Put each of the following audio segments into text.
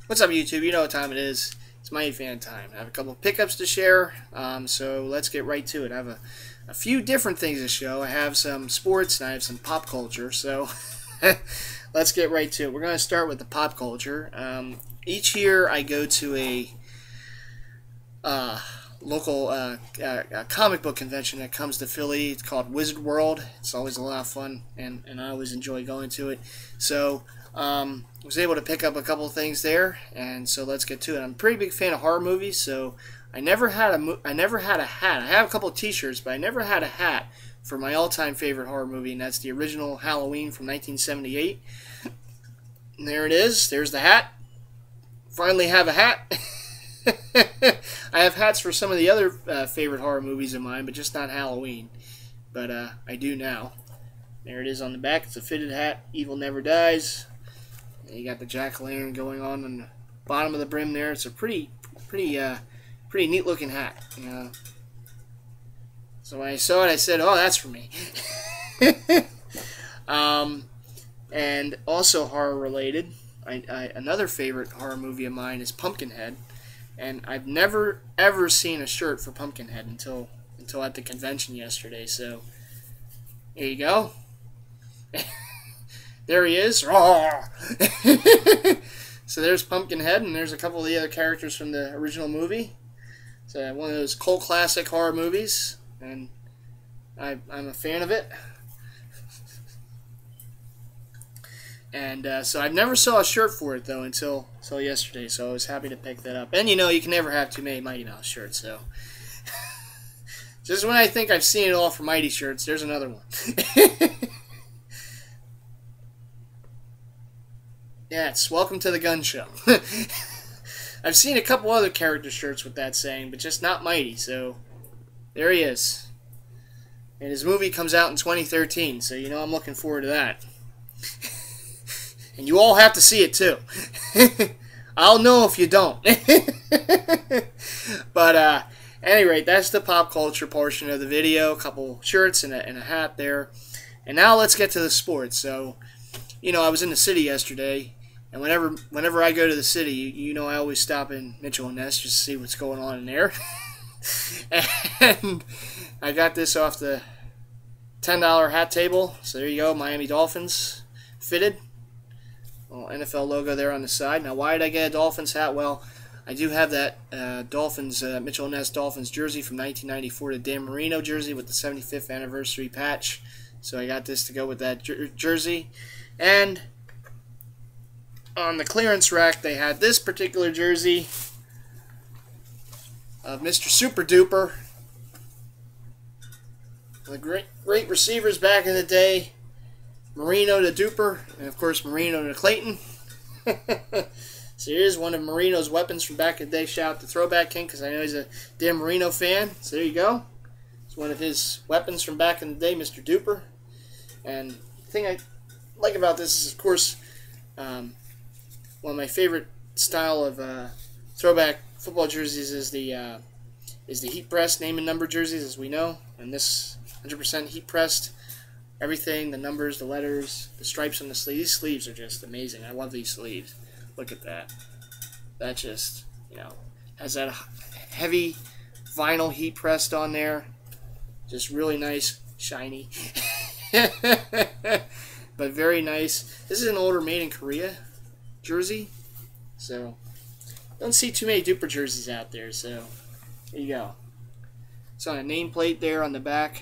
What's up, YouTube? You know what time it is. It's MightyFan time. I have a couple of pickups to share, so let's get right to it. I have a few different things to show. I have some sports and I have some pop culture, so let's get right to it. We're going to start with the pop culture. Each year I go to a local comic book convention that comes to Philly. It's called Wizard World. It's always a lot of fun, and I always enjoy going to it. So I was able to pick up a couple of things there, and so let's get to it. I'm a pretty big fan of horror movies, so I never had a hat. I have a couple of T-shirts, but I never had a hat for my all-time favorite horror movie, and that's the original Halloween from 1978. And there it is. There's the hat. Finally have a hat. I have hats for some of the other favorite horror movies of mine, but just not Halloween. But I do now. There it is on the back. It's a fitted hat. Evil never dies. And you got the jack-o'-lantern going on the bottom of the brim there. It's a pretty neat looking hat. So when I saw it, I said, "Oh, that's for me." And also horror related, another favorite horror movie of mine is Pumpkinhead. And I've never ever seen a shirt for Pumpkinhead until at the convention yesterday. So there you go. There he is. So there's Pumpkinhead, and there's a couple of the other characters from the original movie. So one of those cult classic horror movies, and I'm a fan of it. And so I never saw a shirt for it though until yesterday. So I was happy to pick that up. And you know, you can never have too many Mighty Mouse shirts. So just when I think I've seen it all for Mighty shirts, there's another one. Yeah, it's Welcome to the Gun Show. I've seen a couple other character shirts with that saying, but just not Mighty. So there he is. And his movie comes out in 2013, so you know I'm looking forward to that. And you all have to see it too. I'll know if you don't. But at any rate, that's the pop culture portion of the video. A couple shirts and a hat there. And now let's get to the sports. So, you know, I was in the city yesterday, and whenever I go to the city, you know I always stop in Mitchell & Ness just to see what's going on in there. And I got this off the $10 hat table. So there you go, Miami Dolphins fitted. Little NFL logo there on the side. Now, why did I get a Dolphins hat? Well, I do have that Mitchell & Ness Dolphins jersey from 1994, the Dan Marino jersey with the 75th anniversary patch. So I got this to go with that jersey. And on the clearance rack, they had this particular jersey of Mr. Super Duper. The great receivers back in the day. Marino to Duper, and of course Marino to Clayton. So here's one of Marino's weapons from back in the day. Shout out to Throwback King, because I know he's a damn Marino fan. So there you go. It's one of his weapons from back in the day, Mr. Duper. And the thing I like about this is, of course, one of my favorite style of throwback football jerseys is the heat pressed name and number jerseys, as we know. And this 100% heat pressed. Everything, the numbers, the letters, the stripes on the sleeves. These sleeves are just amazing. I love these sleeves. Look at that. That just, you know, has that heavy vinyl heat pressed on there. Just really nice, shiny. But very nice. This is an older made in Korea jersey. So, don't see too many Duper jerseys out there. So, there you go. It's on a nameplate there on the back.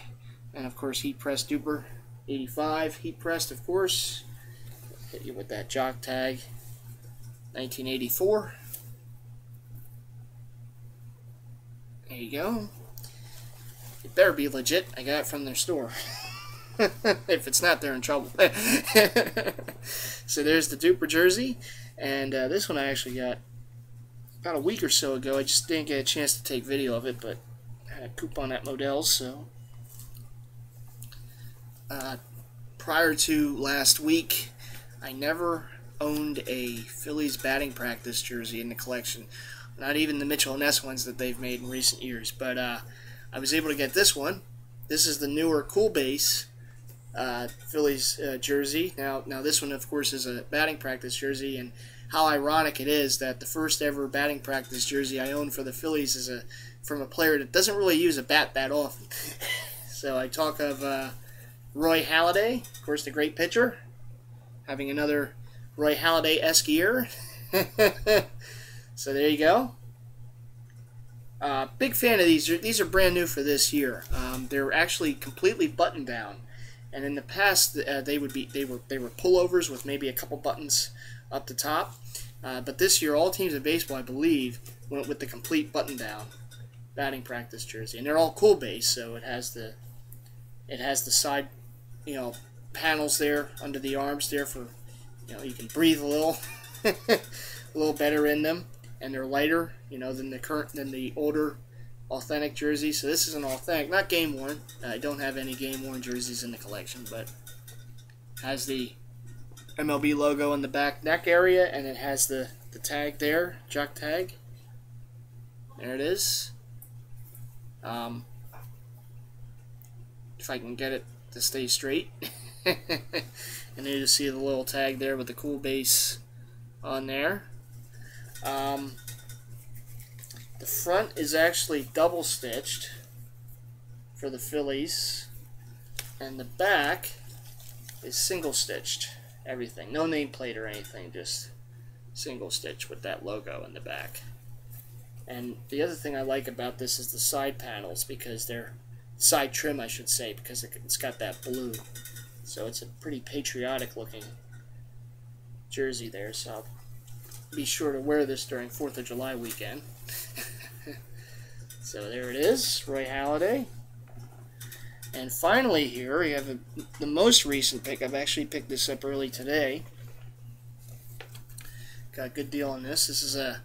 And of course, heat pressed Duper. 85 heat pressed, of course. Hit you with that jock tag. 1984. There you go. It better be legit. I got it from their store. If it's not, they're in trouble. So there's the Duper jersey. And this one I actually got about a week or so ago. I just didn't get a chance to take video of it, but I had a coupon at Modell's, so prior to last week, I never owned a Phillies batting practice jersey in the collection. Not even the Mitchell & Ness ones that they've made in recent years. But I was able to get this one. This is the newer Cool Base Phillies jersey. Now this one, of course, is a batting practice jersey, and how ironic it is that the first ever batting practice jersey I own for the Phillies is from a player that doesn't really use a bat that often. So I talk of Roy Halladay, of course, the great pitcher, having another Roy Halladay-esque year. So there you go. Big fan of these. These are brand new for this year. They're actually completely buttoned down, and in the past they were pullovers with maybe a couple buttons up the top. But this year, all teams in baseball, I believe, went with the complete button down batting practice jersey, and they're all cool base. So it has the side, panels there under the arms there for, you can breathe a little, a little better in them. And they're lighter, than the older authentic jerseys. So this is an authentic, not game worn. I don't have any game worn jerseys in the collection, but has the MLB logo in the back neck area, and it has the tag there, jock tag. There it is. If I can get it to stay straight. And there you see the little tag there with the cool base on there. The front is actually double stitched for the Phillies, and the back is single stitched. Everything, no nameplate or anything, just single stitch with that logo in the back. And the other thing I like about this is the side panels, because they're side trim, I should say, because it's got that blue. So it's a pretty patriotic looking jersey there. So I'll be sure to wear this during 4th of July weekend. So there it is, Roy Halladay. And finally here, we have the most recent pick. I've actually picked this up early today. Got a good deal on this. This is a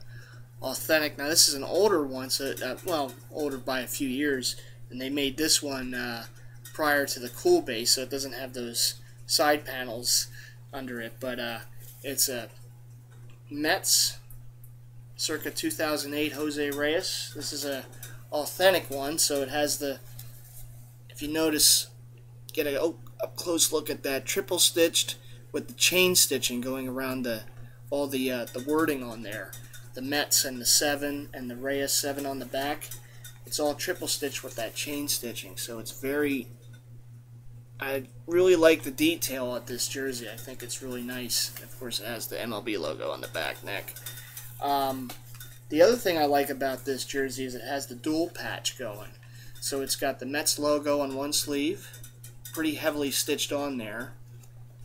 authentic. Now this is an older one, so well, older by a few years. And they made this one prior to the cool base, so it doesn't have those side panels under it. But it's a Mets, circa 2008, Jose Reyes. This is a authentic one, so it has the, if you notice, get a up close look at that, triple stitched with the chain stitching going around all the wording on there. The Mets and the 7 and the Reyes 7 on the back. It's all triple stitched with that chain stitching, so it's very, I really like the detail at this jersey. I think it's really nice. Of course, it has the MLB logo on the back neck. The other thing I like about this jersey is it has the dual patch going. So it's got the Mets logo on one sleeve, pretty heavily stitched on there.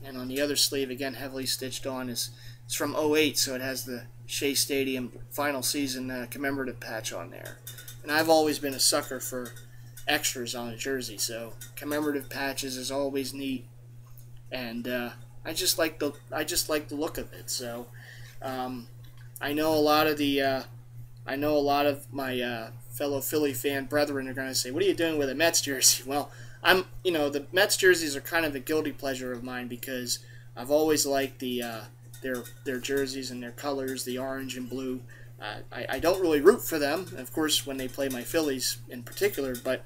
And on the other sleeve, again, heavily stitched on, it's from '08, so it has the Shea Stadium final season commemorative patch on there. And I've always been a sucker for extras on a jersey, so commemorative patches is always neat. And I just like the look of it. So I know a lot of my fellow Philly fan brethren are going to say, "What are you doing with a Mets jersey?" Well, the Mets jerseys are kind of a guilty pleasure of mine, because I've always liked their jerseys and their colors, the orange and blue. I don't really root for them, of course, when they play my Phillies in particular, but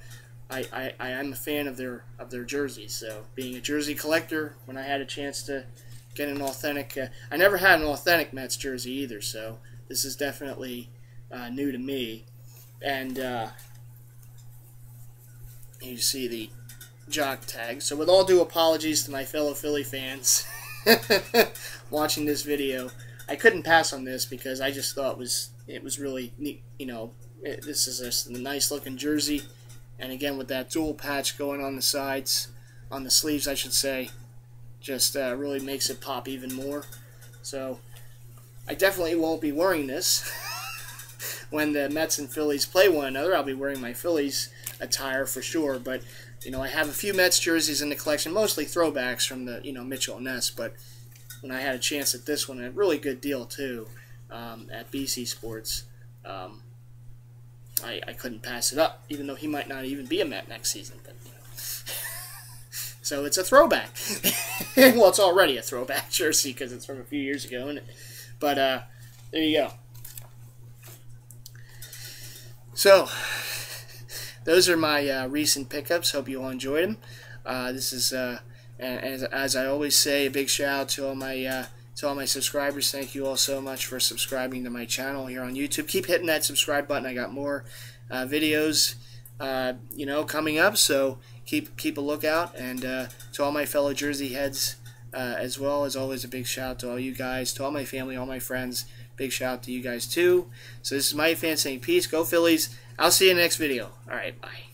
I am a fan of their jerseys. So being a jersey collector, when I had a chance to get an authentic, I never had an authentic Mets jersey either, so this is definitely new to me. And you see the jock tag. So with all due apologies to my fellow Philly fans watching this video, I couldn't pass on this because I just thought it was really neat. This is just a nice looking jersey, and again with that dual patch going on the sides, on the sleeves I should say, just really makes it pop even more. So I definitely won't be wearing this when the Mets and Phillies play one another. I'll be wearing my Phillies attire for sure, but I have a few Mets jerseys in the collection, mostly throwbacks from the Mitchell and Ness, but when I had a chance at this one, a really good deal too, at BC Sports, I couldn't pass it up, even though he might not even be a Met next season. But so it's a throwback. Well, it's already a throwback jersey because it's from a few years ago, isn't it? But there you go. So those are my recent pickups. Hope you all enjoyed them. This is And as I always say, a big shout out to all my subscribers. Thank you all so much for subscribing to my channel here on YouTube. Keep hitting that subscribe button. I got more videos, coming up. So keep a lookout. And to all my fellow Jersey heads, as well, as always, a big shout out to all you guys, to all my family, all my friends. Big shout out to you guys too. So this is MightyFan saying peace. Go Phillies. I'll see you in the next video. All right, bye.